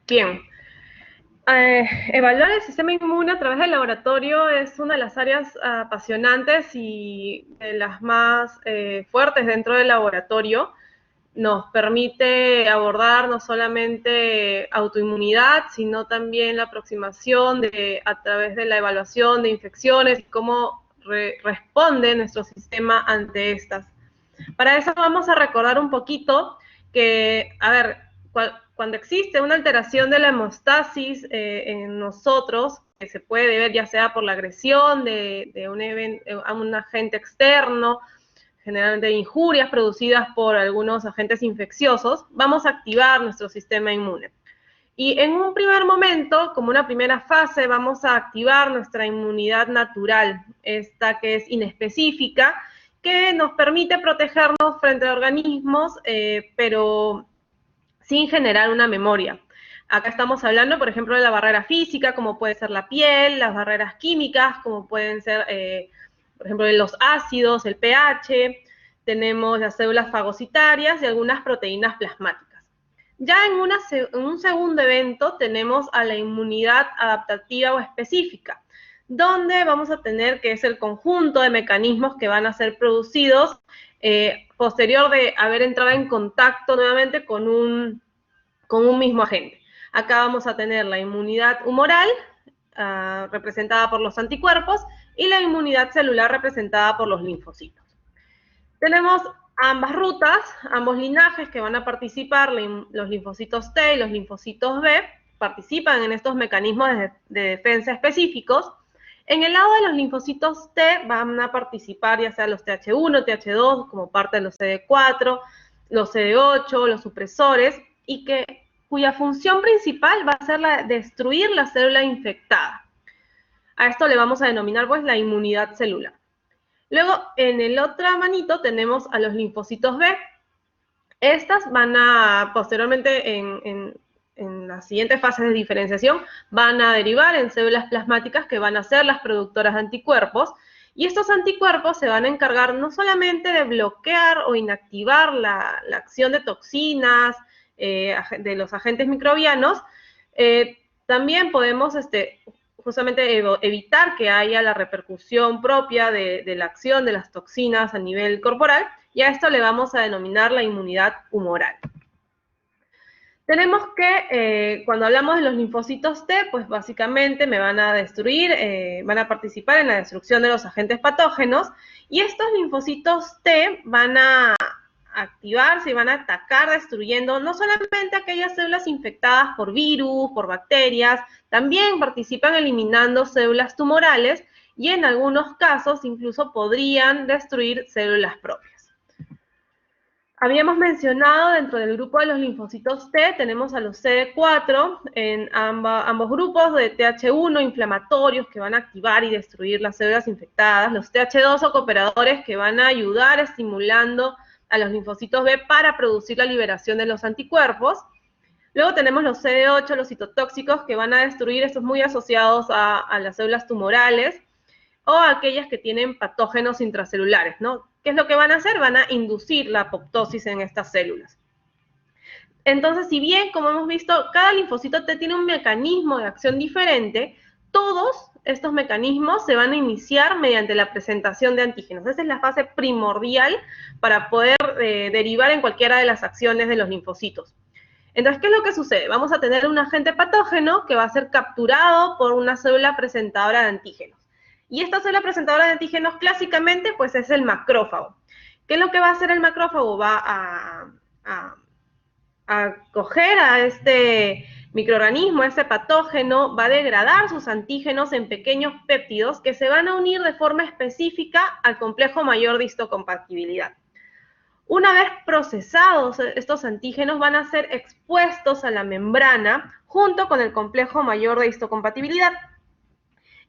Bien. Evaluar el sistema inmune a través del laboratorio es una de las áreas apasionantes y de las más fuertes dentro del laboratorio. Nos permite abordar no solamente autoinmunidad, sino también la aproximación a través de la evaluación de infecciones y cómo responde nuestro sistema ante estas. Para eso vamos a recordar un poquito que, a ver, cuando existe una alteración de la hemostasis en nosotros, que se puede deber ya sea por la agresión a un agente externo, generalmente injurias producidas por algunos agentes infecciosos, vamos a activar nuestro sistema inmune. Y en un primer momento, como una primera fase, vamos a activar nuestra inmunidad natural, esta que es inespecífica, que nos permite protegernos frente a organismos, pero sin generar una memoria. Acá estamos hablando, por ejemplo, de la barrera física, como puede ser la piel, las barreras químicas, como pueden ser, por ejemplo, los ácidos, el pH, tenemos las células fagocitarias y algunas proteínas plasmáticas. Ya en un segundo evento tenemos a la inmunidad adaptativa o específica, donde vamos a tener que es el conjunto de mecanismos que van a ser producidos posterior de haber entrado en contacto nuevamente con un mismo agente. Acá vamos a tener la inmunidad humoral, representada por los anticuerpos, y la inmunidad celular representada por los linfocitos. Tenemos ambas rutas, ambos linajes que van a participar, los linfocitos T y los linfocitos B, participan en estos mecanismos de defensa específicos. En el lado de los linfocitos T van a participar ya sea los TH1, TH2, como parte de los CD4, los CD8, los supresores, y cuya función principal va a ser la de destruir la célula infectada. A esto le vamos a denominar pues la inmunidad celular. Luego, en el otra manito tenemos a los linfocitos B. Estas van a, posteriormente, en las siguientes fases de diferenciación, van a derivar en células plasmáticas que van a ser las productoras de anticuerpos. Y estos anticuerpos se van a encargar no solamente de bloquear o inactivar la acción de toxinas, de los agentes microbianos, también podemos justamente evitar que haya la repercusión propia de la acción de las toxinas a nivel corporal, y a esto le vamos a denominar la inmunidad humoral. Tenemos que, cuando hablamos de los linfocitos T, pues básicamente me van a destruir, van a participar en la destrucción de los agentes patógenos, y estos linfocitos T van a activarse y van a atacar destruyendo no solamente aquellas células infectadas por virus, por bacterias, también participan eliminando células tumorales y en algunos casos incluso podrían destruir células propias. Habíamos mencionado dentro del grupo de los linfocitos T, tenemos a los CD4 en ambos grupos de TH1 inflamatorios que van a activar y destruir las células infectadas, los TH2 o cooperadores que van a ayudar estimulando a los linfocitos B para producir la liberación de los anticuerpos. Luego tenemos los CD8, los citotóxicos, que van a destruir, estos muy asociados a las células tumorales, o aquellas que tienen patógenos intracelulares, ¿no? ¿Qué es lo que van a hacer? Van a inducir la apoptosis en estas células. Entonces, si bien, como hemos visto, cada linfocito T tiene un mecanismo de acción diferente, todos estos mecanismos se van a iniciar mediante la presentación de antígenos. Esa es la fase primordial para poder derivar en cualquiera de las acciones de los linfocitos. Entonces, ¿qué es lo que sucede? Vamos a tener un agente patógeno que va a ser capturado por una célula presentadora de antígenos. Y esta célula presentadora de antígenos clásicamente pues es el macrófago. ¿Qué es lo que va a hacer el macrófago? Va a coger a este microorganismo, a este patógeno, va a degradar sus antígenos en pequeños péptidos que se van a unir de forma específica al complejo mayor de histocompatibilidad. Una vez procesados, estos antígenos van a ser expuestos a la membrana junto con el complejo mayor de histocompatibilidad.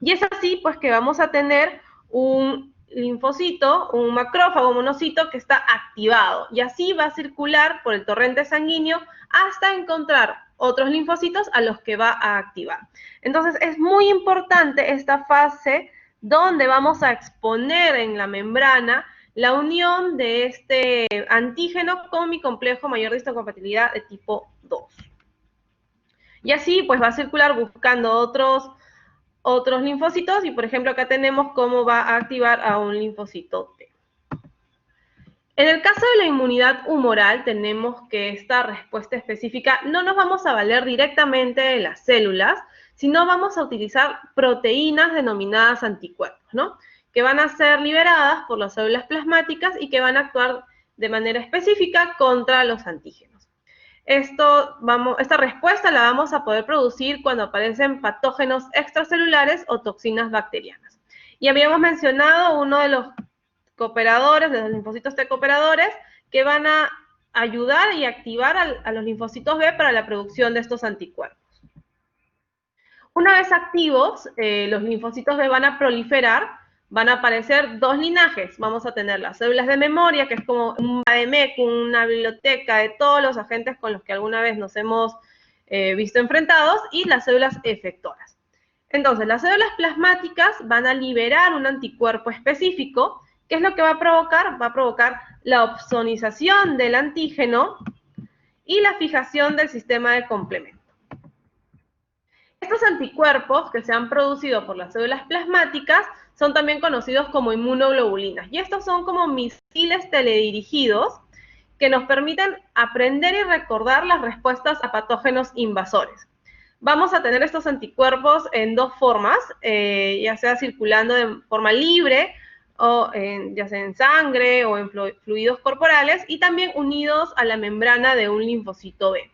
Y es así pues que vamos a tener un linfocito, un macrófago monocito que está activado, y así va a circular por el torrente sanguíneo hasta encontrar otros linfocitos a los que va a activar. Entonces es muy importante esta fase donde vamos a exponer en la membrana la unión de este antígeno con mi complejo mayor de histocompatibilidad de tipo 2. Y así pues va a circular buscando otros linfocitos y por ejemplo acá tenemos cómo va a activar a un linfocito T. En el caso de la inmunidad humoral tenemos que esta respuesta específica no nos vamos a valer directamente de las células, sino vamos a utilizar proteínas denominadas anticuerpos, ¿no? Que van a ser liberadas por las células plasmáticas y que van a actuar de manera específica contra los antígenos. Esta respuesta la vamos a poder producir cuando aparecen patógenos extracelulares o toxinas bacterianas. Y habíamos mencionado uno de los cooperadores, de los linfocitos T cooperadores, que van a ayudar y activar a los linfocitos B para la producción de estos anticuerpos. Una vez activos, los linfocitos B van a proliferar, van a aparecer dos linajes. Vamos a tener las células de memoria, que es como un VADMEC, una biblioteca de todos los agentes con los que alguna vez nos hemos visto enfrentados, y las células efectoras. Entonces, las células plasmáticas van a liberar un anticuerpo específico. ¿Qué es lo que va a provocar? Va a provocar la opsonización del antígeno y la fijación del sistema de complemento. Estos anticuerpos que se han producido por las células plasmáticas son también conocidos como inmunoglobulinas. Y estos son como misiles teledirigidos que nos permiten aprender y recordar las respuestas a patógenos invasores. Vamos a tener estos anticuerpos en dos formas, ya sea circulando de forma libre, o ya sea en sangre o en fluidos corporales, y también unidos a la membrana de un linfocito B.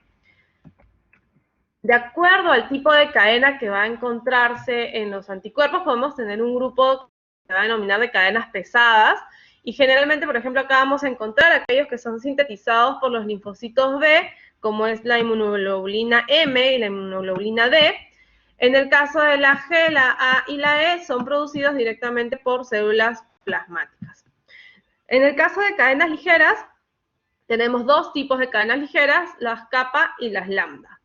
De acuerdo al tipo de cadena que va a encontrarse en los anticuerpos, podemos tener un grupo que se va a denominar de cadenas pesadas, y generalmente, por ejemplo, acá vamos a encontrar aquellos que son sintetizados por los linfocitos B, como es la inmunoglobulina M y la inmunoglobulina D. En el caso de la G, la A y la E son producidos directamente por células plasmáticas. En el caso de cadenas ligeras, tenemos dos tipos de cadenas ligeras, las kappa y las lambda.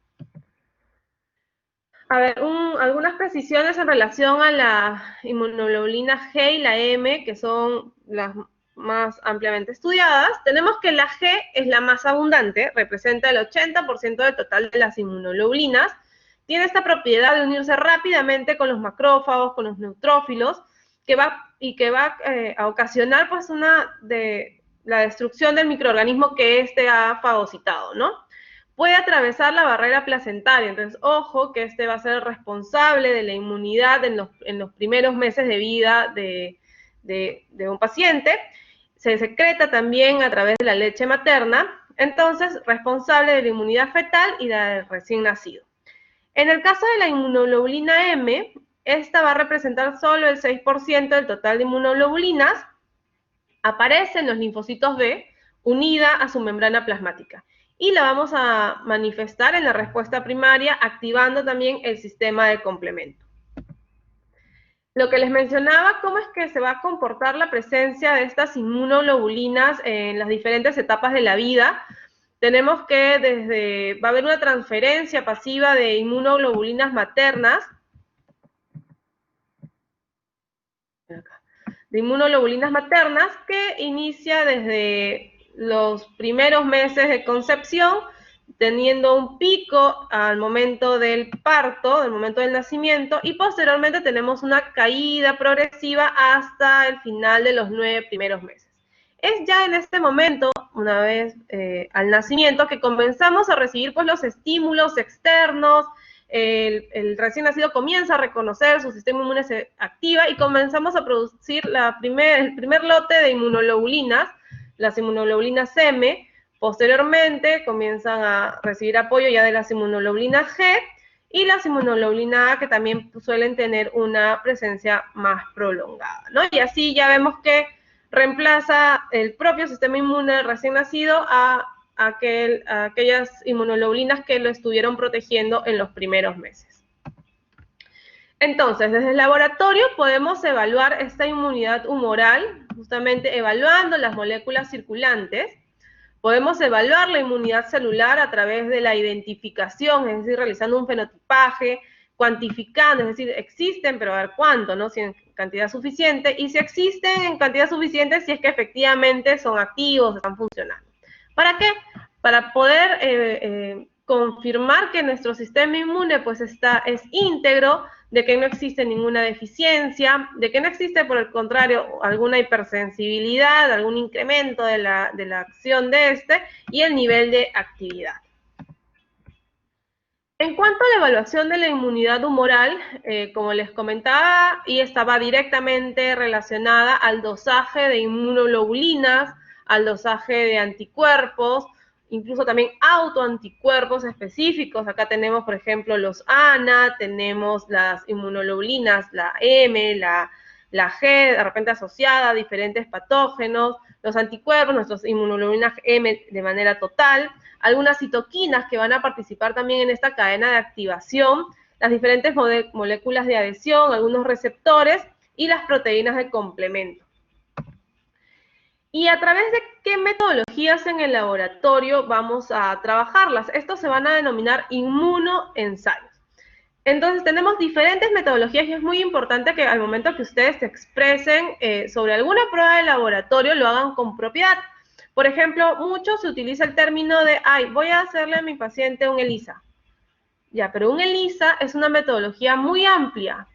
A ver, algunas precisiones en relación a la inmunoglobulina G y la M, que son las más ampliamente estudiadas. Tenemos que la G es la más abundante, representa el 80% del total de las inmunoglobulinas. Tiene esta propiedad de unirse rápidamente con los macrófagos, con los neutrófilos, que va a ocasionar pues la destrucción del microorganismo que éste ha fagocitado, ¿no? Puede atravesar la barrera placentaria, entonces ojo que este va a ser el responsable de la inmunidad en los primeros meses de vida de un paciente. Se secreta también a través de la leche materna, entonces responsable de la inmunidad fetal y la del recién nacido. En el caso de la inmunoglobulina M, esta va a representar solo el 6% del total de inmunoglobulinas, aparece en los linfocitos B unida a su membrana plasmática, y la vamos a manifestar en la respuesta primaria, activando también el sistema de complemento. Lo que les mencionaba, cómo es que se va a comportar la presencia de estas inmunoglobulinas en las diferentes etapas de la vida. Tenemos que va a haber una transferencia pasiva de inmunoglobulinas maternas, que inicia desde los primeros meses de concepción, teniendo un pico al momento del parto, al momento del nacimiento, y posteriormente tenemos una caída progresiva hasta el final de los 9 primeros meses. Es ya en este momento, una vez al nacimiento, que comenzamos a recibir pues los estímulos externos. El recién nacido comienza a reconocer, su sistema inmune se activa y comenzamos a producir el primer lote de inmunoglobulinas, las inmunoglobulinas M. Posteriormente comienzan a recibir apoyo ya de las inmunoglobulinas G y las inmunoglobulinas A, que también suelen tener una presencia más prolongada, ¿no? Y así ya vemos que reemplaza el propio sistema inmune recién nacido a aquellas inmunoglobulinas que lo estuvieron protegiendo en los primeros meses. Entonces, desde el laboratorio podemos evaluar esta inmunidad humoral, justamente evaluando las moléculas circulantes. Podemos evaluar la inmunidad celular a través de la identificación, es decir, realizando un fenotipaje, cuantificando, es decir, existen, pero a ver cuánto, ¿no? Si en cantidad suficiente, y si existen en cantidad suficiente, si es que efectivamente son activos, están funcionando. ¿Para qué? Para poder confirmar que nuestro sistema inmune pues es íntegro, de que no existe ninguna deficiencia, de que no existe, por el contrario, alguna hipersensibilidad, algún incremento de la acción de este y el nivel de actividad. En cuanto a la evaluación de la inmunidad humoral, como les comentaba, y estaba directamente relacionada al dosaje de inmunoglobulinas, al dosaje de anticuerpos, incluso también autoanticuerpos específicos. Acá tenemos, por ejemplo, los ANA, tenemos las inmunoglobulinas, la M, la G, de repente asociada a diferentes patógenos, los anticuerpos, nuestras inmunoglobulinas M de manera total, algunas citoquinas que van a participar también en esta cadena de activación, las diferentes moléculas de adhesión, algunos receptores y las proteínas de complemento. ¿Y a través de qué metodologías en el laboratorio vamos a trabajarlas? Estos se van a denominar inmunoensayos. Entonces tenemos diferentes metodologías y es muy importante que al momento que ustedes se expresen sobre alguna prueba de laboratorio lo hagan con propiedad. Por ejemplo, mucho se utiliza el término de, ay, voy a hacerle a mi paciente un ELISA. Ya, pero un ELISA es una metodología muy amplia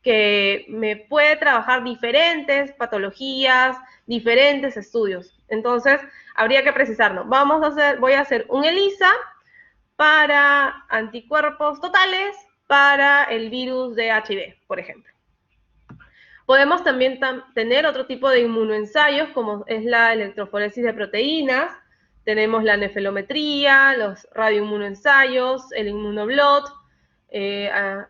que me puede trabajar diferentes patologías, diferentes estudios. Entonces, habría que precisarlo. Voy a hacer un ELISA para anticuerpos totales para el virus de HIV, por ejemplo. Podemos también tener otro tipo de inmunoensayos, como es la electroforesis de proteínas, tenemos la nefelometría, los radioinmunoensayos, el inmunoblot,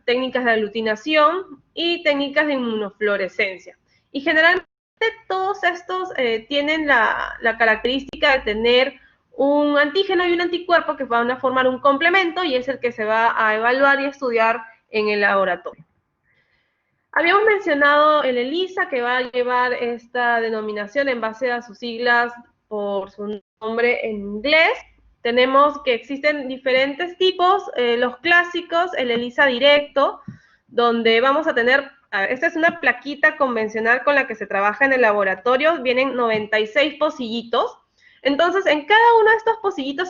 técnicas de aglutinación y técnicas de inmunofluorescencia. Y generalmente todos estos tienen la característica de tener un antígeno y un anticuerpo que van a formar un complemento y es el que se va a evaluar y estudiar en el laboratorio. Habíamos mencionado el ELISA, que va a llevar esta denominación en base a sus siglas por su nombre en inglés. Tenemos que existen diferentes tipos, los clásicos, el ELISA directo, donde vamos a tener, esta es una plaquita convencional con la que se trabaja en el laboratorio, vienen 96 pocillitos. Entonces, en cada uno de estos pocillitos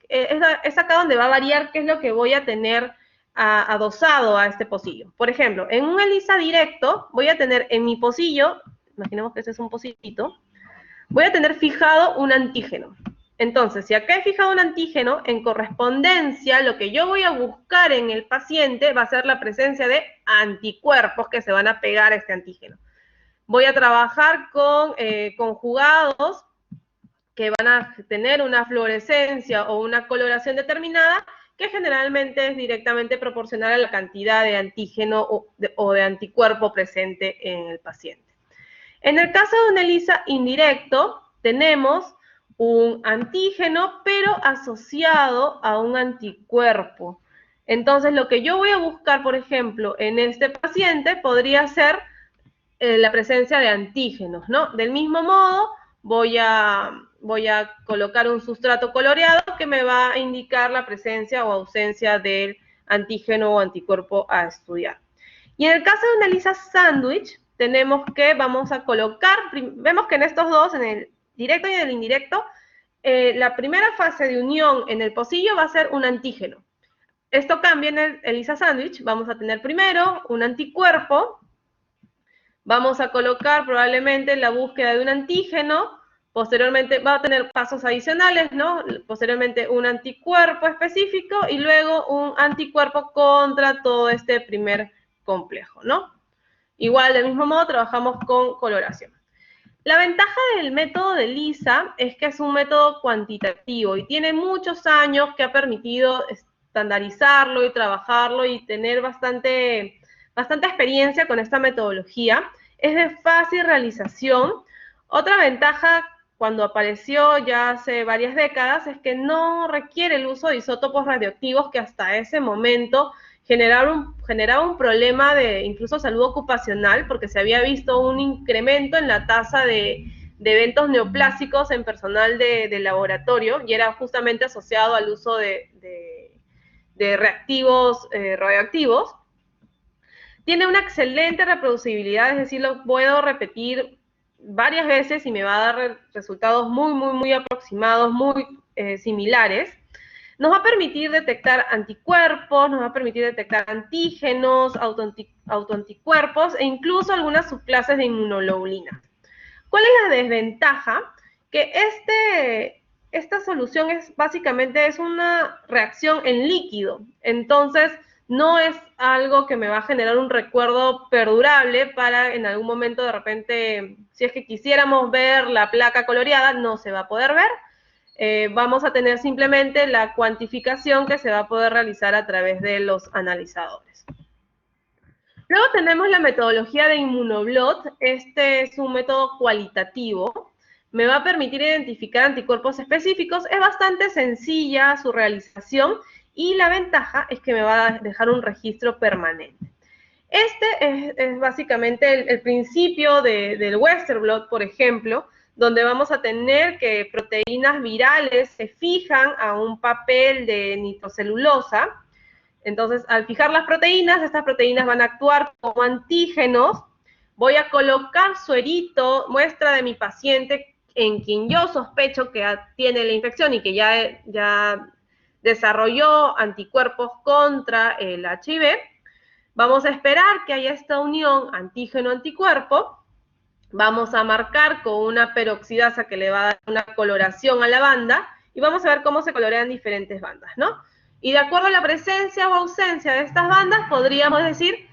es acá donde va a variar qué es lo que voy a tener adosado a este pocillo. Por ejemplo, en un ELISA directo voy a tener en mi pocillo, imaginemos que este es un pocillito, voy a tener fijado un antígeno. Entonces, si acá he fijado un antígeno, en correspondencia, lo que yo voy a buscar en el paciente va a ser la presencia de anticuerpos que se van a pegar a este antígeno. Voy a trabajar con conjugados que van a tener una fluorescencia o una coloración determinada, que generalmente es directamente proporcional a la cantidad de antígeno o de anticuerpo presente en el paciente. En el caso de un ELISA indirecto, tenemos un antígeno, pero asociado a un anticuerpo. Entonces, lo que yo voy a buscar, por ejemplo, en este paciente podría ser la presencia de antígenos, ¿no? Del mismo modo, voy a colocar un sustrato coloreado que me va a indicar la presencia o ausencia del antígeno o anticuerpo a estudiar. Y en el caso de una ELISA sándwich, tenemos que vamos a colocar, vemos que en estos dos, en el directo y en el indirecto, la primera fase de unión en el pocillo va a ser un antígeno. Esto cambia en el ELISA sándwich, vamos a tener primero un anticuerpo, vamos a colocar probablemente la búsqueda de un antígeno, posteriormente va a tener pasos adicionales, ¿no? Posteriormente un anticuerpo específico y luego un anticuerpo contra todo este primer complejo, ¿no? Igual, del mismo modo, trabajamos con coloración. La ventaja del método de ELISA es que es un método cuantitativo y tiene muchos años que ha permitido estandarizarlo y trabajarlo y tener bastante experiencia con esta metodología. Es de fácil realización. Otra ventaja cuando apareció ya hace varias décadas es que no requiere el uso de isótopos radioactivos que hasta ese momento generaba un problema de incluso salud ocupacional porque se había visto un incremento en la tasa de eventos neoplásicos en personal de laboratorio y era justamente asociado al uso de reactivos radioactivos. Tiene una excelente reproducibilidad, es decir, lo puedo repetir varias veces y me va a dar resultados muy aproximados, muy similares. Nos va a permitir detectar anticuerpos, nos va a permitir detectar antígenos, autoanticuerpos e incluso algunas subclases de inmunoglobulinas. ¿Cuál es la desventaja? Que esta solución básicamente es una reacción en líquido, entonces no es algo que me va a generar un recuerdo perdurable para en algún momento de repente, si es que quisiéramos ver la placa coloreada, no se va a poder ver. Vamos a tener simplemente la cuantificación que se va a poder realizar a través de los analizadores. Luego tenemos la metodología de Immunoblot. Este es un método cualitativo. Me va a permitir identificar anticuerpos específicos. Es bastante sencilla su realización y la ventaja es que me va a dejar un registro permanente. Este es básicamente el principio del Western blot, por ejemplo, donde vamos a tener que proteínas virales se fijan a un papel de nitrocelulosa. Entonces, al fijar las proteínas, estas proteínas van a actuar como antígenos. Voy a colocar suerito, muestra de mi paciente, en quien yo sospecho que tiene la infección y que ya desarrolló anticuerpos contra el HIV. Vamos a esperar que haya esta unión antígeno-anticuerpo. Vamos a marcar con una peroxidasa que le va a dar una coloración a la banda y vamos a ver cómo se colorean diferentes bandas, ¿no? Y de acuerdo a la presencia o ausencia de estas bandas, podríamos decir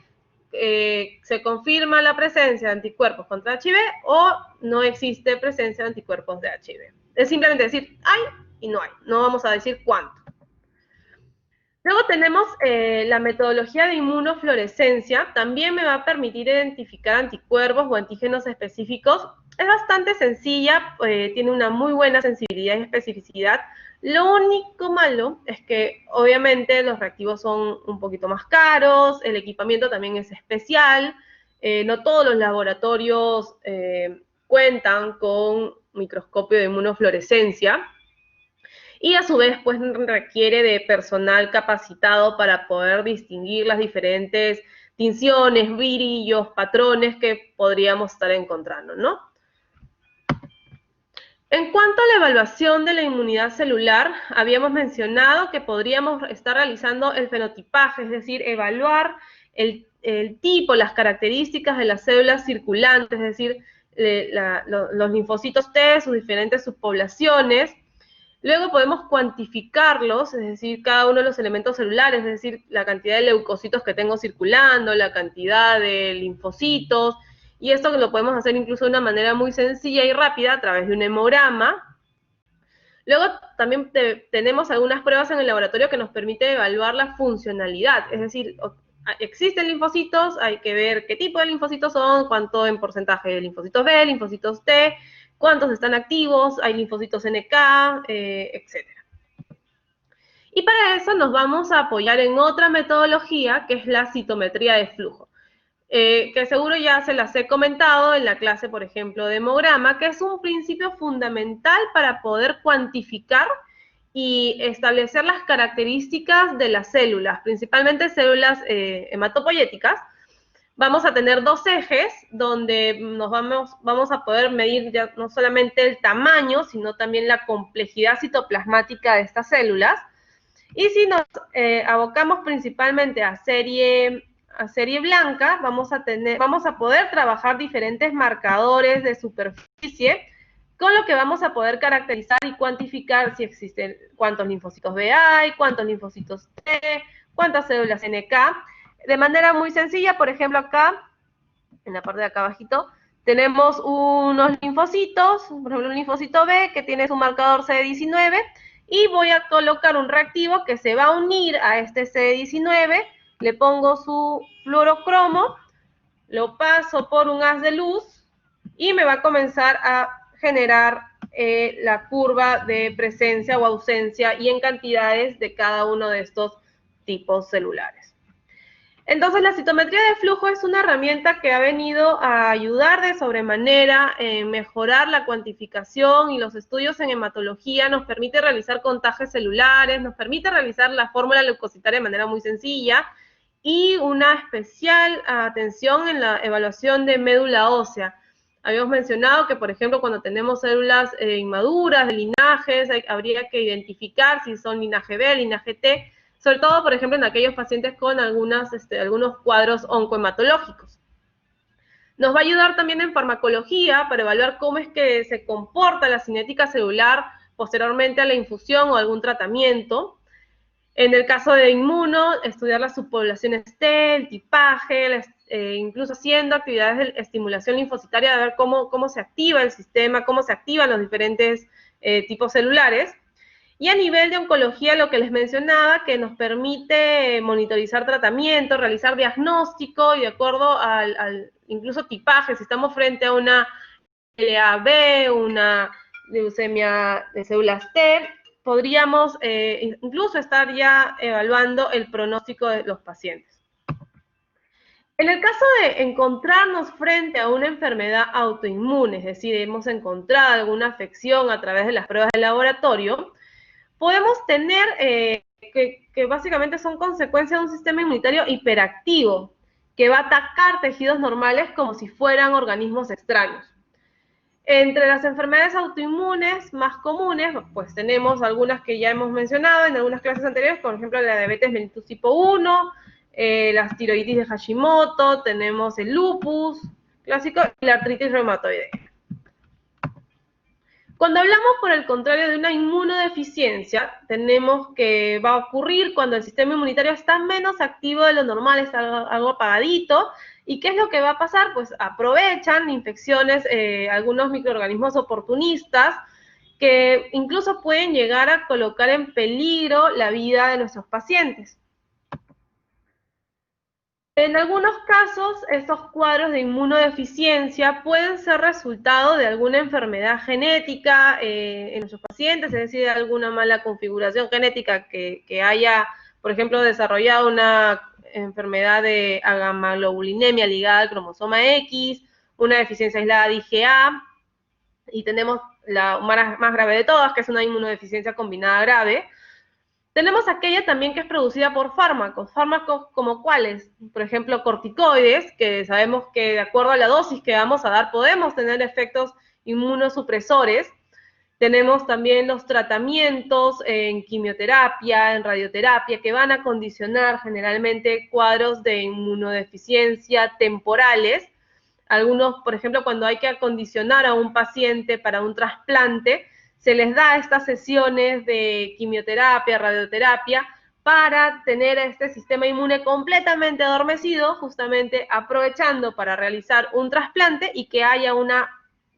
se confirma la presencia de anticuerpos contra HIV o no existe presencia de anticuerpos de HIV. Es simplemente decir hay y no hay, no vamos a decir cuánto. Luego tenemos la metodología de inmunofluorescencia, también me va a permitir identificar anticuerpos o antígenos específicos. Es bastante sencilla, tiene una muy buena sensibilidad y especificidad. Lo único malo es que obviamente los reactivos son un poquito más caros, el equipamiento también es especial, no todos los laboratorios cuentan con microscopio de inmunofluorescencia. Y a su vez, pues requiere de personal capacitado para poder distinguir las diferentes tinciones, brillos, patrones que podríamos estar encontrando, ¿no? En cuanto a la evaluación de la inmunidad celular, habíamos mencionado que podríamos estar realizando el fenotipaje, es decir, evaluar el tipo, las características de las células circulantes, es decir, los linfocitos T, sus diferentes subpoblaciones. Luego podemos cuantificarlos, es decir, cada uno de los elementos celulares, es decir, la cantidad de leucocitos que tengo circulando, la cantidad de linfocitos, y esto lo podemos hacer incluso de una manera muy sencilla y rápida a través de un hemograma. Luego también tenemos algunas pruebas en el laboratorio que nos permite evaluar la funcionalidad, es decir, existen linfocitos, hay que ver qué tipo de linfocitos son, cuánto en porcentaje de linfocitos B, linfocitos T, cuántos están activos, hay linfocitos NK, etc. Y para eso nos vamos a apoyar en otra metodología, que es la citometría de flujo, que seguro ya se las he comentado en la clase, por ejemplo, de hemograma, que es un principio fundamental para poder cuantificar y establecer las características de las células, principalmente células hematopoyéticas. Vamos a tener dos ejes donde vamos a poder medir ya no solamente el tamaño, sino también la complejidad citoplasmática de estas células. Y si nos abocamos principalmente a serie blanca, vamos a poder trabajar diferentes marcadores de superficie, con lo que vamos a poder caracterizar y cuantificar si existen cuántos linfocitos B hay, cuántos linfocitos T, cuántas células NK. De manera muy sencilla, por ejemplo, acá, en la parte de acá abajito, tenemos unos linfocitos, por ejemplo, un linfocito B que tiene su marcador CD19, y voy a colocar un reactivo que se va a unir a este CD19, le pongo su fluorocromo, lo paso por un haz de luz, y me va a comenzar a generar la curva de presencia o ausencia y en cantidades de cada uno de estos tipos celulares. Entonces, la citometría de flujo es una herramienta que ha venido a ayudar de sobremanera en mejorar la cuantificación y los estudios en hematología, nos permite realizar contajes celulares, nos permite realizar la fórmula leucocitaria de manera muy sencilla y una especial atención en la evaluación de médula ósea. Habíamos mencionado que, por ejemplo, cuando tenemos células inmaduras de linajes, habría que identificar si son linaje B, linaje T, sobre todo, por ejemplo, en aquellos pacientes con algunos cuadros oncohematológicos. Nos va a ayudar también en farmacología para evaluar cómo es que se comporta la cinética celular posteriormente a la infusión o algún tratamiento. En el caso de inmuno, estudiar las subpoblaciones T, el tipaje, incluso haciendo actividades de estimulación linfocitaria, de ver cómo se activa el sistema, cómo se activan los diferentes tipos celulares. Y a nivel de oncología, lo que les mencionaba, que nos permite monitorizar tratamiento, realizar diagnóstico y de acuerdo al incluso tipaje, si estamos frente a una LAB, una leucemia de células T, podríamos incluso estar ya evaluando el pronóstico de los pacientes. En el caso de encontrarnos frente a una enfermedad autoinmune, es decir, hemos encontrado alguna afección a través de las pruebas de laboratorio, podemos tener que básicamente son consecuencias de un sistema inmunitario hiperactivo, que va a atacar tejidos normales como si fueran organismos extraños. Entre las enfermedades autoinmunes más comunes, pues tenemos algunas que ya hemos mencionado en algunas clases anteriores, por ejemplo, la diabetes mellitus tipo 1, la tiroiditis de Hashimoto, tenemos el lupus clásico y la artritis reumatoidea. Cuando hablamos, por el contrario, de una inmunodeficiencia, tenemos que va a ocurrir cuando el sistema inmunitario está menos activo de lo normal, está algo apagadito. ¿Y qué es lo que va a pasar? Pues aprovechan infecciones, algunos microorganismos oportunistas, que incluso pueden llegar a colocar en peligro la vida de nuestros pacientes. En algunos casos, estos cuadros de inmunodeficiencia pueden ser resultado de alguna enfermedad genética en nuestros pacientes, es decir, de alguna mala configuración genética que haya, por ejemplo, desarrollado una enfermedad de agamaglobulinemia ligada al cromosoma X, una deficiencia aislada de IgA, y tenemos la más grave de todas, que es una inmunodeficiencia combinada grave. Tenemos aquella también que es producida por fármacos como cuáles, por ejemplo, corticoides, que sabemos que de acuerdo a la dosis que vamos a dar podemos tener efectos inmunosupresores. Tenemos también los tratamientos en quimioterapia, en radioterapia, que van a condicionar generalmente cuadros de inmunodeficiencia temporales. Algunos, por ejemplo, cuando hay que acondicionar a un paciente para un trasplante, se les da estas sesiones de quimioterapia, radioterapia, para tener este sistema inmune completamente adormecido, justamente aprovechando para realizar un trasplante y que haya una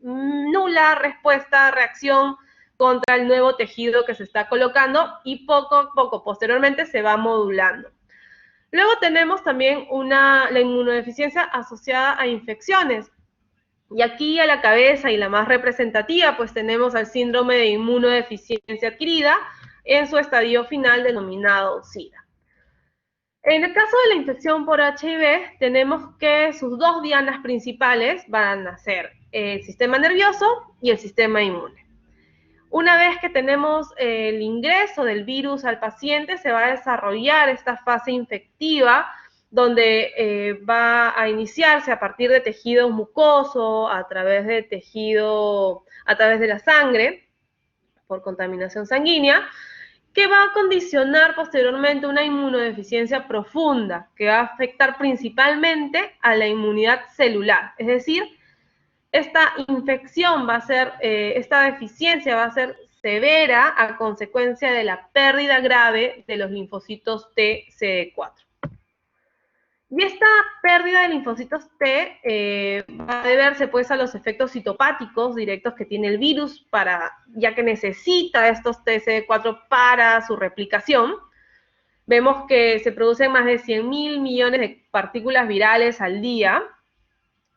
nula respuesta, reacción contra el nuevo tejido que se está colocando y poco a poco, posteriormente, se va modulando. Luego tenemos también la inmunodeficiencia asociada a infecciones. Y aquí a la cabeza y la más representativa, pues tenemos al síndrome de inmunodeficiencia adquirida en su estadio final denominado SIDA. En el caso de la infección por HIV, tenemos que sus dos dianas principales van a ser el sistema nervioso y el sistema inmune. Una vez que tenemos el ingreso del virus al paciente, se va a desarrollar esta fase infectiva donde va a iniciarse a partir de tejido mucoso, a través de la sangre, por contaminación sanguínea, que va a condicionar posteriormente una inmunodeficiencia profunda, que va a afectar principalmente a la inmunidad celular. Es decir, esta infección va a ser, esta deficiencia va a ser severa a consecuencia de la pérdida grave de los linfocitos T CD4. Y esta pérdida de linfocitos T va a deberse pues a los efectos citopáticos directos que tiene el virus, ya que necesita estos TCD4 para su replicación. Vemos que se producen más de 100.000 millones de partículas virales al día.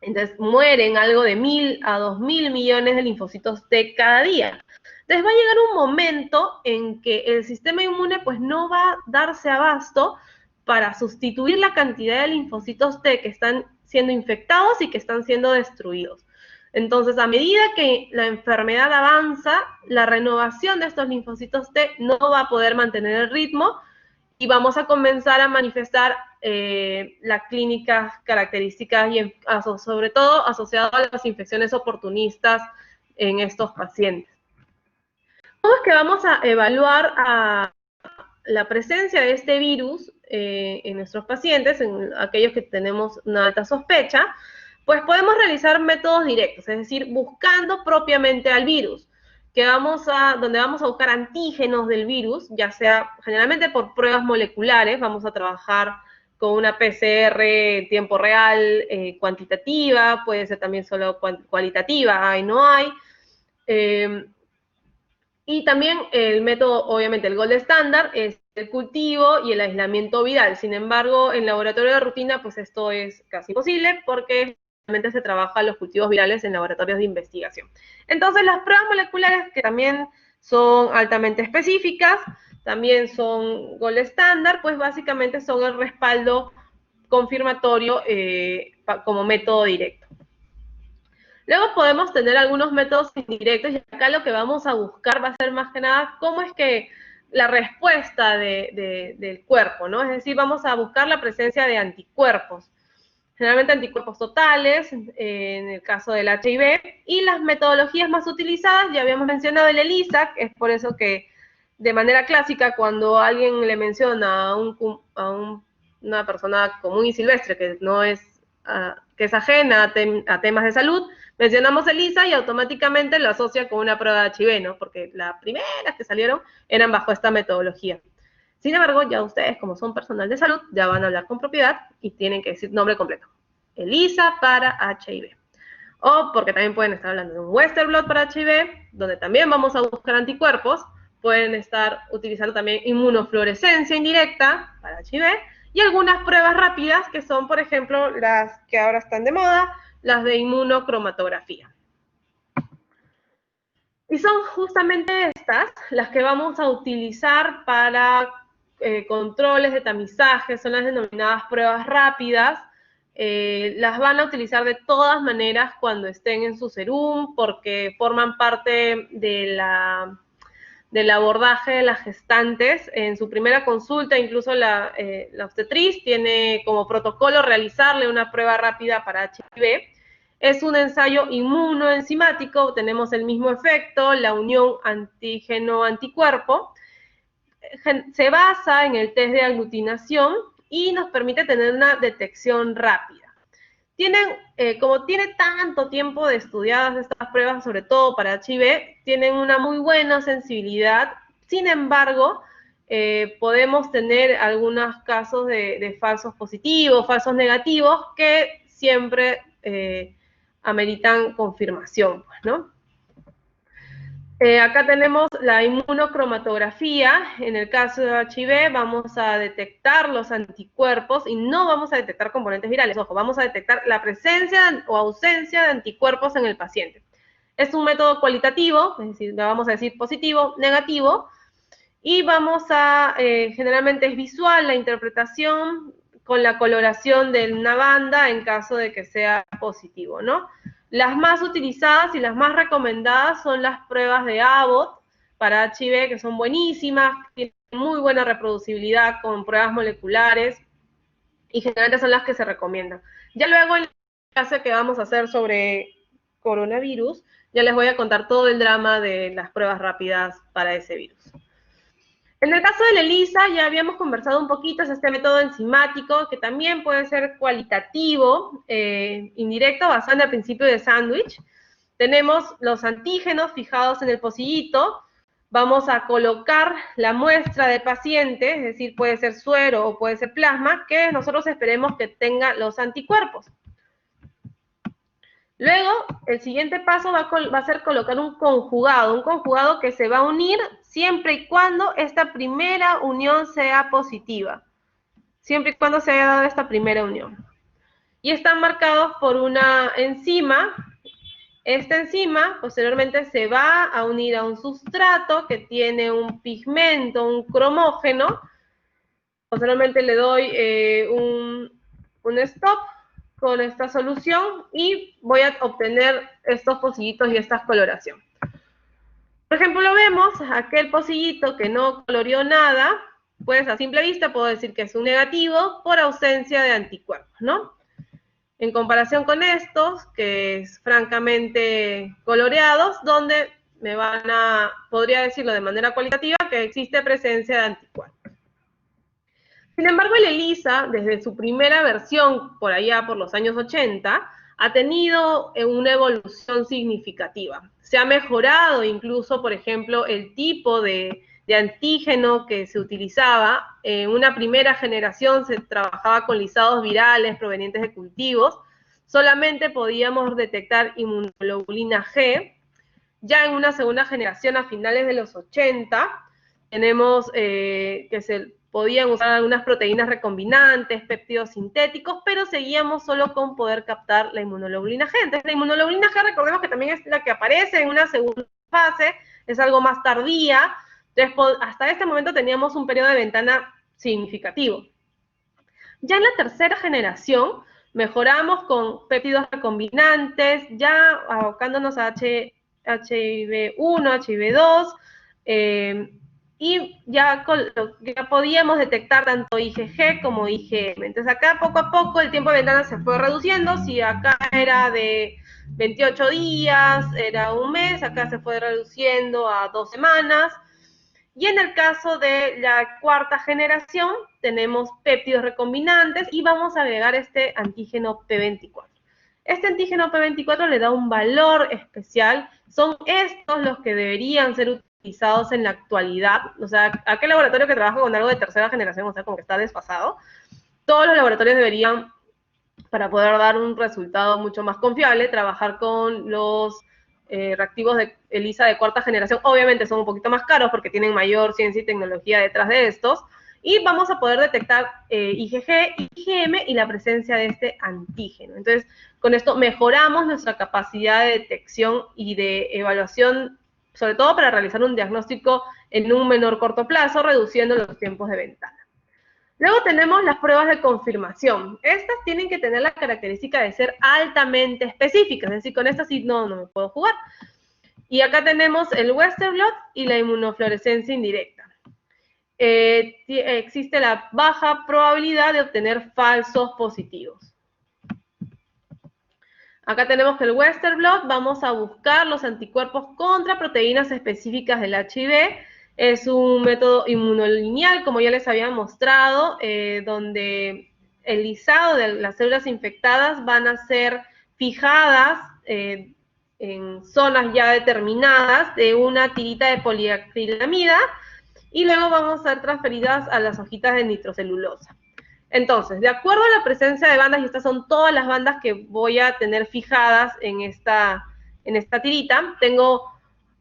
Entonces mueren algo de 1.000 a 2.000 millones de linfocitos T cada día. Entonces va a llegar un momento en que el sistema inmune pues no va a darse abasto para sustituir la cantidad de linfocitos T que están siendo infectados y que están siendo destruidos. Entonces, a medida que la enfermedad avanza, la renovación de estos linfocitos T no va a poder mantener el ritmo y vamos a comenzar a manifestar las clínicas características y sobre todo asociado a las infecciones oportunistas en estos pacientes. ¿Cómo es que vamos a evaluar la presencia de este virus en nuestros pacientes, en aquellos que tenemos una alta sospecha? Pues podemos realizar métodos directos, es decir, buscando propiamente al virus, donde vamos a buscar antígenos del virus, ya sea generalmente por pruebas moleculares, vamos a trabajar con una PCR en tiempo real, cuantitativa, puede ser también solo cualitativa, hay, no hay. Y también el método, obviamente, el gold estándar es el cultivo y el aislamiento viral. Sin embargo, en laboratorio de rutina, pues esto es casi imposible porque realmente se trabaja los cultivos virales en laboratorios de investigación. Entonces, las pruebas moleculares, que también son altamente específicas, también son gold estándar, pues básicamente son el respaldo confirmatorio como método directo. Luego podemos tener algunos métodos indirectos y acá lo que vamos a buscar va a ser más que nada cómo es que la respuesta del cuerpo, ¿no? Es decir, vamos a buscar la presencia de anticuerpos, generalmente anticuerpos totales, en el caso del HIV, y las metodologías más utilizadas, ya habíamos mencionado el ELISA, es por eso que de manera clásica cuando alguien le menciona a una persona común y silvestre que no es, que es ajena a temas de salud, mencionamos ELISA y automáticamente lo asocia con una prueba de HIV, ¿no? Porque las primeras que salieron eran bajo esta metodología. Sin embargo, ya ustedes, como son personal de salud, ya van a hablar con propiedad y tienen que decir nombre completo. ELISA para HIV. O porque también pueden estar hablando de un Western blot para HIV, donde también vamos a buscar anticuerpos. Pueden estar utilizando también inmunofluorescencia indirecta para HIV y algunas pruebas rápidas que son, por ejemplo, las que ahora están de moda, las de inmunocromatografía. Y son justamente estas las que vamos a utilizar para controles de tamizaje, son las denominadas pruebas rápidas. Las van a utilizar de todas maneras cuando estén en su serum porque forman parte del abordaje de las gestantes. En su primera consulta, incluso la obstetriz tiene como protocolo realizarle una prueba rápida para HIV. Es un ensayo inmunoenzimático, tenemos el mismo efecto, la unión antígeno-anticuerpo. Se basa en el test de aglutinación y nos permite tener una detección rápida. Como tiene tanto tiempo de estudiadas estas pruebas, sobre todo para HIV, tienen una muy buena sensibilidad. Sin embargo, podemos tener algunos casos de falsos positivos, falsos negativos, que siempre ameritan confirmación, pues, ¿no? Acá tenemos la inmunocromatografía. En el caso de HIV vamos a detectar los anticuerpos y no vamos a detectar componentes virales. Ojo, vamos a detectar la presencia o ausencia de anticuerpos en el paciente. Es un método cualitativo, es decir, le vamos a decir positivo, negativo, y generalmente es visual la interpretación con la coloración de una banda en caso de que sea positivo, ¿no? Las más utilizadas y las más recomendadas son las pruebas de Abbott para HIV, que son buenísimas, tienen muy buena reproducibilidad con pruebas moleculares y generalmente son las que se recomiendan. Ya luego en la clase que vamos a hacer sobre coronavirus, ya les voy a contar todo el drama de las pruebas rápidas para ese virus. En el caso del ELISA ya habíamos conversado un poquito, es este método enzimático que también puede ser cualitativo, indirecto, basado en el principio de sándwich. Tenemos los antígenos fijados en el pocillito, vamos a colocar la muestra de paciente, es decir, puede ser suero o puede ser plasma, que nosotros esperemos que tenga los anticuerpos. Luego, el siguiente paso va a ser colocar un conjugado que se va a unir siempre y cuando esta primera unión sea positiva, siempre y cuando se haya dado esta primera unión. Y están marcados por una enzima. Esta enzima posteriormente se va a unir a un sustrato que tiene un pigmento, un cromógeno. Posteriormente le doy un stop con esta solución y voy a obtener estos pocillitos y esta coloración. Por ejemplo, vemos aquel pocillito que no coloreó nada, pues a simple vista puedo decir que es un negativo por ausencia de anticuerpos, ¿no? En comparación con estos, que es francamente coloreados, donde podría decirlo de manera cualitativa, que existe presencia de anticuerpos. Sin embargo, el ELISA, desde su primera versión, por allá por los años 80, ha tenido una evolución significativa. Se ha mejorado incluso, por ejemplo, el tipo de antígeno que se utilizaba. En una primera generación se trabajaba con lisados virales provenientes de cultivos. Solamente podíamos detectar inmunoglobulina G. Ya en una segunda generación, a finales de los 80, tenemos que se podían usar algunas proteínas recombinantes, péptidos sintéticos, pero seguíamos solo con poder captar la inmunoglobulina G. Entonces, la inmunoglobulina G, recordemos que también es la que aparece en una segunda fase, es algo más tardía. Entonces, hasta este momento teníamos un periodo de ventana significativo. Ya en la tercera generación, mejoramos con péptidos recombinantes, ya abocándonos a HIV1, HIV2, y ya podíamos detectar tanto IgG como IgM. Entonces acá poco a poco el tiempo de ventana se fue reduciendo. Si acá era de 28 días, era un mes, acá se fue reduciendo a 2 semanas. Y en el caso de la cuarta generación, tenemos péptidos recombinantes y vamos a agregar este antígeno P24. Este antígeno P24 le da un valor especial. Son estos los que deberían ser utilizados en la actualidad. O sea, aquel laboratorio que trabaja con algo de tercera generación, o sea, como que está desfasado, todos los laboratorios deberían, para poder dar un resultado mucho más confiable, trabajar con los reactivos de ELISA de cuarta generación. Obviamente son un poquito más caros porque tienen mayor ciencia y tecnología detrás de estos, y vamos a poder detectar IgG, IgM y la presencia de este antígeno. Entonces, con esto mejoramos nuestra capacidad de detección y de evaluación, sobre todo para realizar un diagnóstico en un menor corto plazo, reduciendo los tiempos de ventana. Luego tenemos las pruebas de confirmación. Estas tienen que tener la característica de ser altamente específicas, es decir, con estas sí no me puedo jugar. Y acá tenemos el Western blot y la inmunofluorescencia indirecta. Existe la baja probabilidad de obtener falsos positivos. Acá tenemos que el Western blot, vamos a buscar los anticuerpos contra proteínas específicas del HIV. Es un método inmunolineal, como ya les había mostrado, donde el lisado de las células infectadas van a ser fijadas en zonas ya determinadas de una tirita de poliacrilamida y luego vamos a ser transferidas a las hojitas de nitrocelulosa. Entonces, de acuerdo a la presencia de bandas, y estas son todas las bandas que voy a tener fijadas en esta tirita, tengo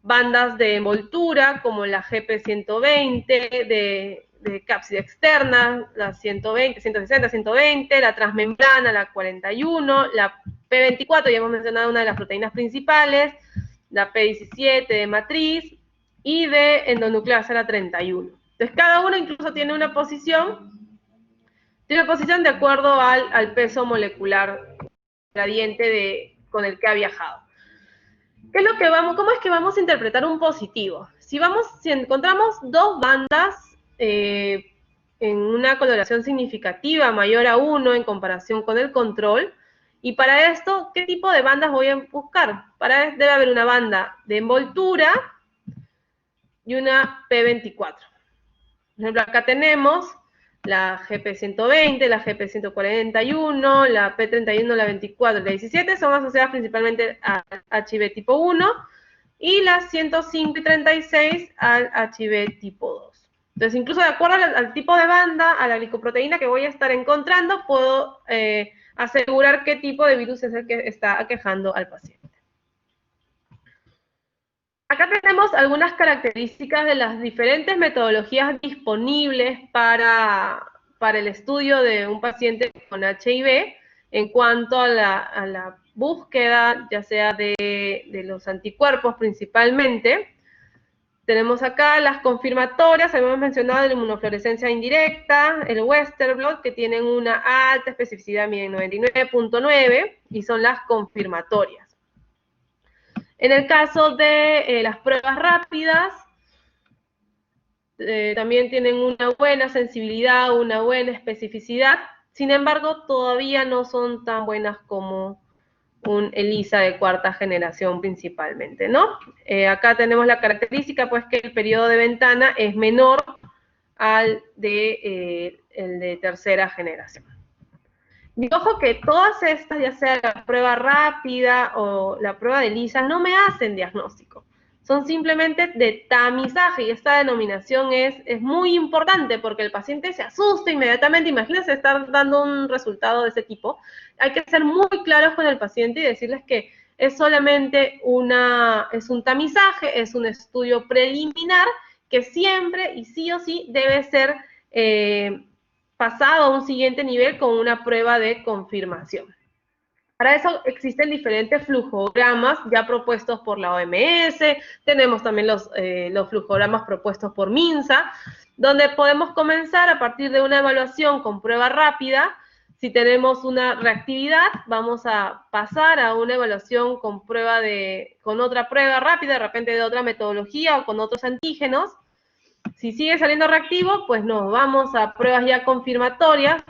bandas de envoltura como la GP120, de cápside externa, la 120, 160, 120, la transmembrana, la 41, la P24, ya hemos mencionado una de las proteínas principales, la P17 de matriz y de endonucleasa, la 31. Entonces, cada una incluso tiene una posición de acuerdo al peso molecular gradiente con el que ha viajado. ¿Qué es lo que cómo es que vamos a interpretar un positivo? Si encontramos dos bandas en una coloración significativa mayor a 1 en comparación con el control, y para esto, ¿qué tipo de bandas voy a buscar? Debe haber una banda de envoltura y una P24. Por ejemplo, acá tenemos la GP120, la GP141, la P31, la 24 y la 17 son asociadas principalmente al HIV tipo 1 y las 105 y 36 al HIV tipo 2. Entonces, incluso de acuerdo al tipo de banda, a la glicoproteína que voy a estar encontrando, puedo asegurar qué tipo de virus es el que está aquejando al paciente. Acá tenemos algunas características de las diferentes metodologías disponibles para el estudio de un paciente con HIV en cuanto a la búsqueda, ya sea de los anticuerpos principalmente. Tenemos acá las confirmatorias, habíamos mencionado la inmunofluorescencia indirecta, el Western blot, que tienen una alta especificidad, miden 99.9, y son las confirmatorias. En el caso de las pruebas rápidas, también tienen una buena sensibilidad, una buena especificidad, sin embargo, todavía no son tan buenas como un ELISA de cuarta generación principalmente, ¿no? Acá tenemos la característica, pues, que el periodo de ventana es menor al de, el de tercera generación. Y ojo que todas estas, ya sea la prueba rápida o la prueba de ELISA, no me hacen diagnóstico. Son simplemente de tamizaje, y esta denominación es muy importante porque el paciente se asusta inmediatamente. Imagínense estar dando un resultado de ese tipo. Hay que ser muy claros con el paciente y decirles que es solamente es un tamizaje, es un estudio preliminar que siempre y sí o sí debe ser pasado a un siguiente nivel con una prueba de confirmación. Para eso existen diferentes flujogramas ya propuestos por la OMS, tenemos también los flujogramas propuestos por MINSA, donde podemos comenzar a partir de una evaluación con prueba rápida. Si tenemos una reactividad, vamos a pasar a una evaluación con otra prueba rápida, de repente de otra metodología o con otros antígenos. Si sigue saliendo reactivo, pues nos vamos a pruebas ya confirmatorias,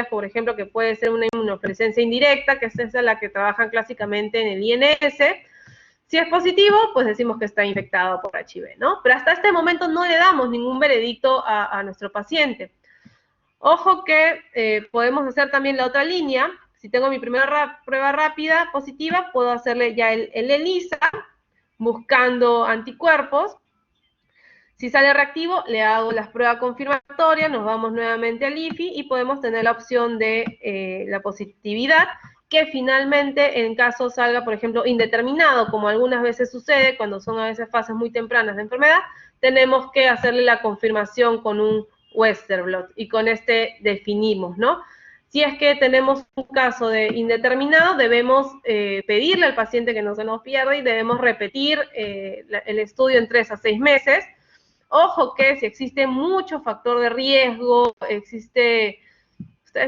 por ejemplo, que puede ser una inmunofluorescencia indirecta, que es esa la que trabajan clásicamente en el INS. Si es positivo, pues decimos que está infectado por HIV, ¿no? Pero hasta este momento no le damos ningún veredicto a nuestro paciente. Ojo que podemos hacer también la otra línea. Si tengo mi primera prueba rápida positiva, puedo hacerle ya el ELISA, buscando anticuerpos. Si sale reactivo, le hago las pruebas confirmatorias, nos vamos nuevamente al IFI y podemos tener la opción de la positividad, que finalmente en caso salga, por ejemplo, indeterminado, como algunas veces sucede cuando son a veces fases muy tempranas de enfermedad, tenemos que hacerle la confirmación con un Western blot y con este definimos, ¿no? Si es que tenemos un caso de indeterminado, debemos pedirle al paciente que no se nos pierda y debemos repetir el estudio en 3 a 6 meses. Ojo que si existe mucho factor de riesgo, ustedes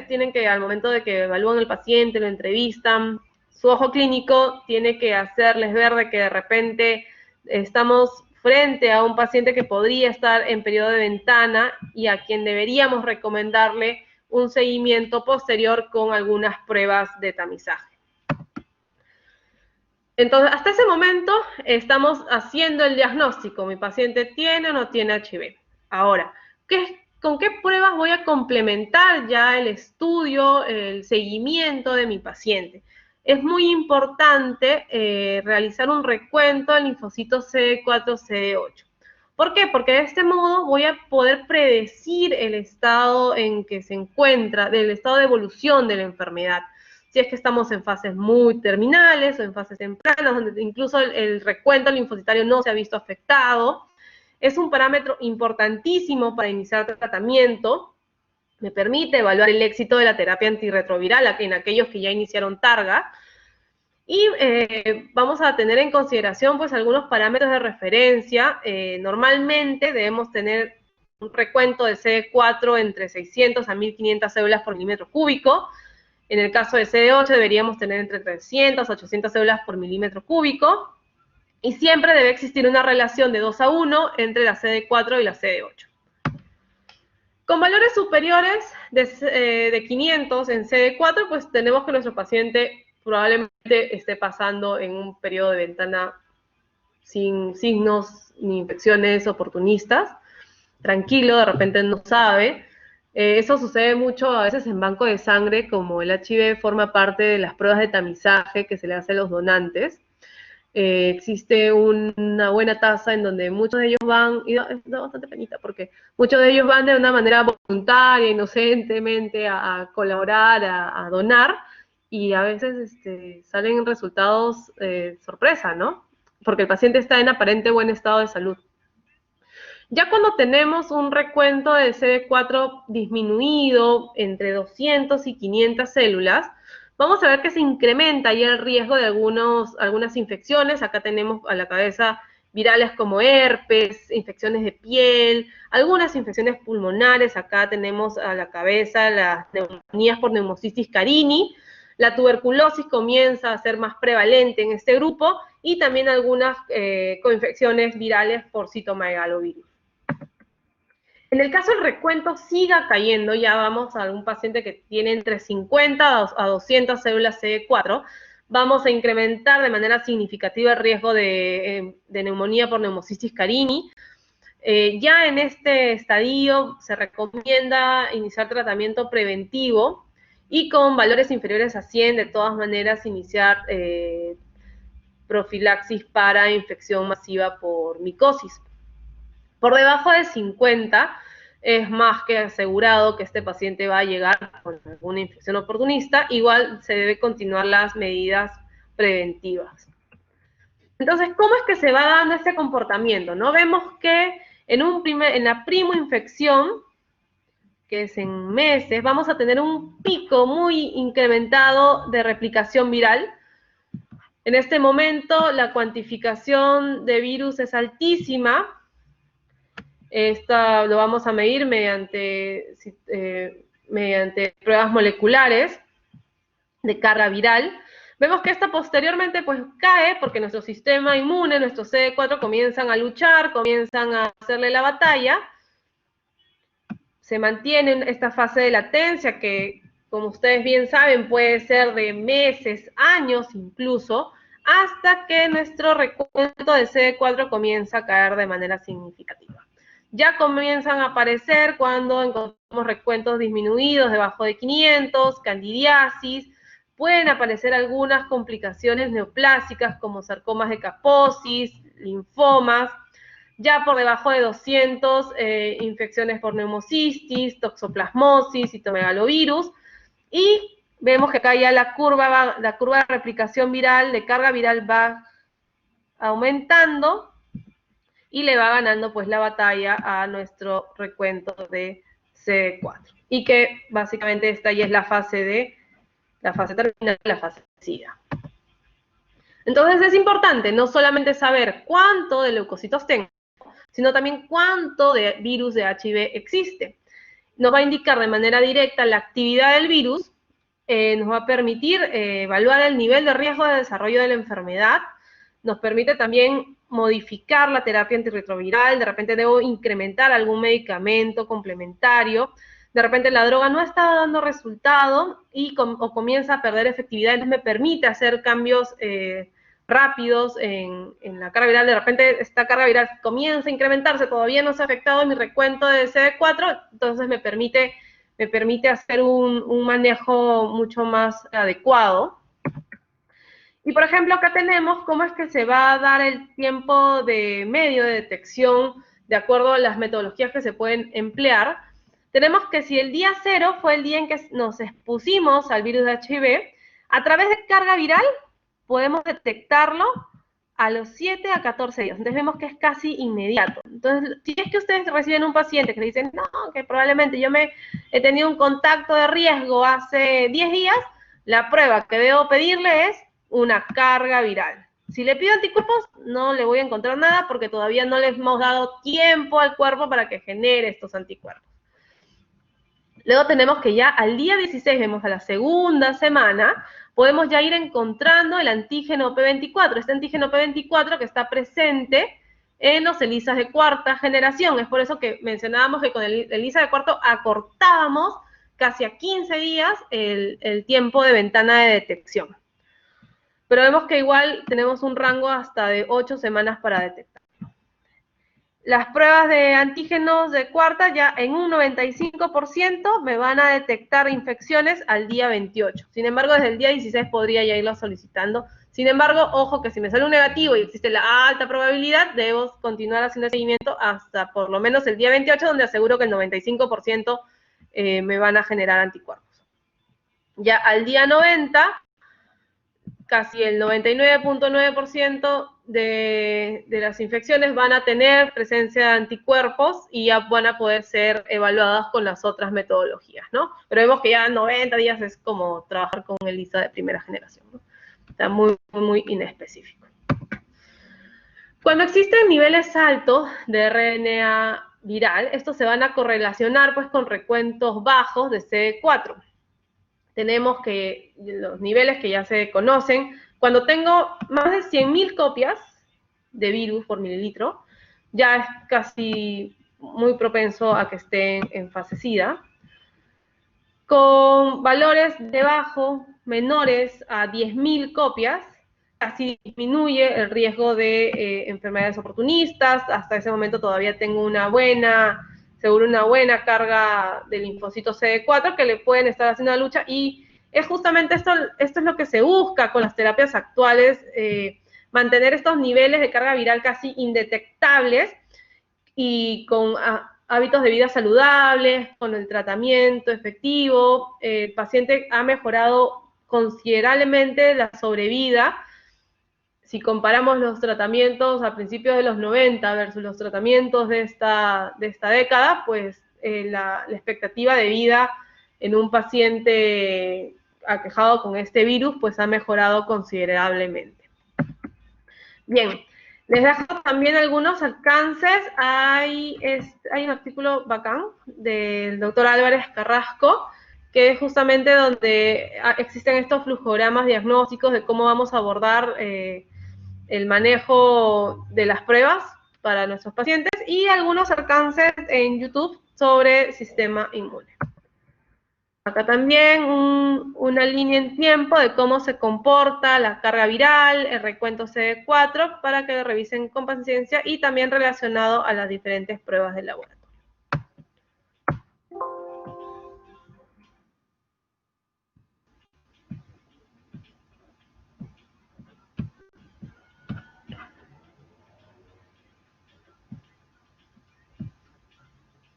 tienen que, al momento de que evalúan al paciente, lo entrevistan, su ojo clínico tiene que hacerles ver de que de repente estamos frente a un paciente que podría estar en periodo de ventana y a quien deberíamos recomendarle un seguimiento posterior con algunas pruebas de tamizaje. Entonces, hasta ese momento estamos haciendo el diagnóstico. ¿Mi paciente tiene o no tiene HIV? Ahora, ¿con qué pruebas voy a complementar ya el estudio, el seguimiento de mi paciente? Es muy importante realizar un recuento del linfocito CD4, CD8. ¿Por qué? Porque de este modo voy a poder predecir el estado en que se encuentra, del estado de evolución de la enfermedad. Si es que estamos en fases muy terminales o en fases tempranas, donde incluso el recuento linfocitario no se ha visto afectado. Es un parámetro importantísimo para iniciar tratamiento. Me permite evaluar el éxito de la terapia antirretroviral en aquellos que ya iniciaron Targa. Y vamos a tener en consideración pues algunos parámetros de referencia. Normalmente debemos tener un recuento de CD4 entre 600 a 1500 células por milímetro cúbico. En el caso de CD8 deberíamos tener entre 300 a 800 células por milímetro cúbico. Y siempre debe existir una relación de 2 a 1 entre la CD4 y la CD8. Con valores superiores de 500 en CD4, pues tenemos que nuestro paciente probablemente esté pasando en un periodo de ventana sin signos ni infecciones oportunistas. Tranquilo, de repente no sabe. Eso sucede mucho a veces en banco de sangre, como el HIV forma parte de las pruebas de tamizaje que se le hace a los donantes. Existe una buena tasa en donde muchos de ellos van, y da bastante penita, porque muchos de ellos van de una manera voluntaria, inocentemente, a colaborar, a donar, y a veces salen resultados sorpresa, ¿no? Porque el paciente está en aparente buen estado de salud. Ya cuando tenemos un recuento de CD4 disminuido entre 200 y 500 células, vamos a ver que se incrementa ya el riesgo de algunas infecciones. Acá tenemos a la cabeza virales como herpes, infecciones de piel, algunas infecciones pulmonares. Acá tenemos a la cabeza las neumonías por neumocistis carini. La tuberculosis comienza a ser más prevalente en este grupo y también algunas coinfecciones virales por citomegalovirus. En el caso del recuento siga cayendo, ya vamos a algún paciente que tiene entre 50 a 200 células CD4, vamos a incrementar de manera significativa el riesgo de neumonía por neumocistis carini. Ya en este estadio se recomienda iniciar tratamiento preventivo y con valores inferiores a 100, de todas maneras, iniciar profilaxis para infección masiva por micosis. Por debajo de 50 es más que asegurado que este paciente va a llegar con alguna infección oportunista. Igual se debe continuar las medidas preventivas. Entonces, ¿cómo es que se va dando este comportamiento? ¿No? Vemos que en la primoinfección, que es en meses, vamos a tener un pico muy incrementado de replicación viral. En este momento la cuantificación de virus es altísima. Esta lo vamos a medir mediante pruebas moleculares de carga viral. Vemos que esta posteriormente pues cae porque nuestro sistema inmune, nuestros CD4 comienzan a luchar, comienzan a hacerle la batalla. Se mantiene esta fase de latencia que, como ustedes bien saben, puede ser de meses, años incluso, hasta que nuestro recuento de CD4 comienza a caer de manera significativa. Ya comienzan a aparecer cuando encontramos recuentos disminuidos debajo de 500, candidiasis, pueden aparecer algunas complicaciones neoplásicas como sarcomas de Kaposis, linfomas, ya por debajo de 200, infecciones por neumocistis, toxoplasmosis, citomegalovirus, y vemos que acá ya la curva de replicación viral, de carga viral va aumentando y le va ganando pues la batalla a nuestro recuento de CD4. Y que básicamente esta ya es la fase terminal, la fase SIDA. Entonces es importante no solamente saber cuánto de leucocitos tengo, sino también cuánto de virus de HIV existe. Nos va a indicar de manera directa la actividad del virus, nos va a permitir evaluar el nivel de riesgo de desarrollo de la enfermedad, nos permite también modificar la terapia antirretroviral, de repente debo incrementar algún medicamento complementario, de repente la droga no está dando resultado o comienza a perder efectividad, entonces me permite hacer cambios rápidos en la carga viral. De repente esta carga viral comienza a incrementarse, todavía no se ha afectado mi recuento de CD4, entonces me permite hacer un manejo mucho más adecuado. Y por ejemplo, acá tenemos cómo es que se va a dar el tiempo de medio de detección de acuerdo a las metodologías que se pueden emplear. Tenemos que si el día 0 fue el día en que nos expusimos al virus de HIV, a través de carga viral podemos detectarlo a los 7 a 14 días. Entonces vemos que es casi inmediato. Entonces, si es que ustedes reciben un paciente que le dicen, no, que probablemente yo he tenido un contacto de riesgo hace 10 días, la prueba que debo pedirle es una carga viral. Si le pido anticuerpos, no le voy a encontrar nada porque todavía no le hemos dado tiempo al cuerpo para que genere estos anticuerpos. Luego tenemos que ya al día 16, vemos a la segunda semana, podemos ya ir encontrando el antígeno P24. Este antígeno P24 que está presente en los ELISAs de cuarta generación. Es por eso que mencionábamos que con el ELISA de cuarto acortábamos casi a 15 días el tiempo de ventana de detección. Pero vemos que igual tenemos un rango hasta de 8 semanas para detectar. Las pruebas de antígenos de cuarta ya en un 95% me van a detectar infecciones al día 28. Sin embargo, desde el día 16 podría ya irlo solicitando. Sin embargo, ojo que si me sale un negativo y existe la alta probabilidad, debo continuar haciendo seguimiento hasta por lo menos el día 28, donde aseguro que el 95% me van a generar anticuerpos. Ya al día 90, casi el 99.9% de las infecciones van a tener presencia de anticuerpos y ya van a poder ser evaluadas con las otras metodologías, ¿no? Pero vemos que ya 90 días es como trabajar con el ELISA de primera generación, ¿no? Está muy, muy inespecífico. Cuando existen niveles altos de RNA viral, estos se van a correlacionar pues con recuentos bajos de CD4. Tenemos que los niveles que ya se conocen, cuando tengo más de 100.000 copias de virus por mililitro, ya es casi muy propenso a que estén en fase SIDA. Con valores debajo, menores a 10.000 copias, así disminuye el riesgo de enfermedades oportunistas. Hasta ese momento todavía tengo una buena carga de linfocito CD4 que le pueden estar haciendo la lucha, y es justamente esto es lo que se busca con las terapias actuales, mantener estos niveles de carga viral casi indetectables y con hábitos de vida saludables, con el tratamiento efectivo. El paciente ha mejorado considerablemente la sobrevida. Si comparamos los tratamientos a principios de los 90 versus los tratamientos de esta década, pues la expectativa de vida en un paciente aquejado con este virus pues ha mejorado considerablemente. Bien, les dejo también algunos alcances. Hay un artículo bacán del doctor Álvarez Carrasco, que es justamente donde existen estos flujogramas diagnósticos de cómo vamos a abordar el manejo de las pruebas para nuestros pacientes, y algunos alcances en YouTube sobre sistema inmune. Acá también una línea en tiempo de cómo se comporta la carga viral, el recuento CD4, para que lo revisen con paciencia, y también relacionado a las diferentes pruebas de laboratorio.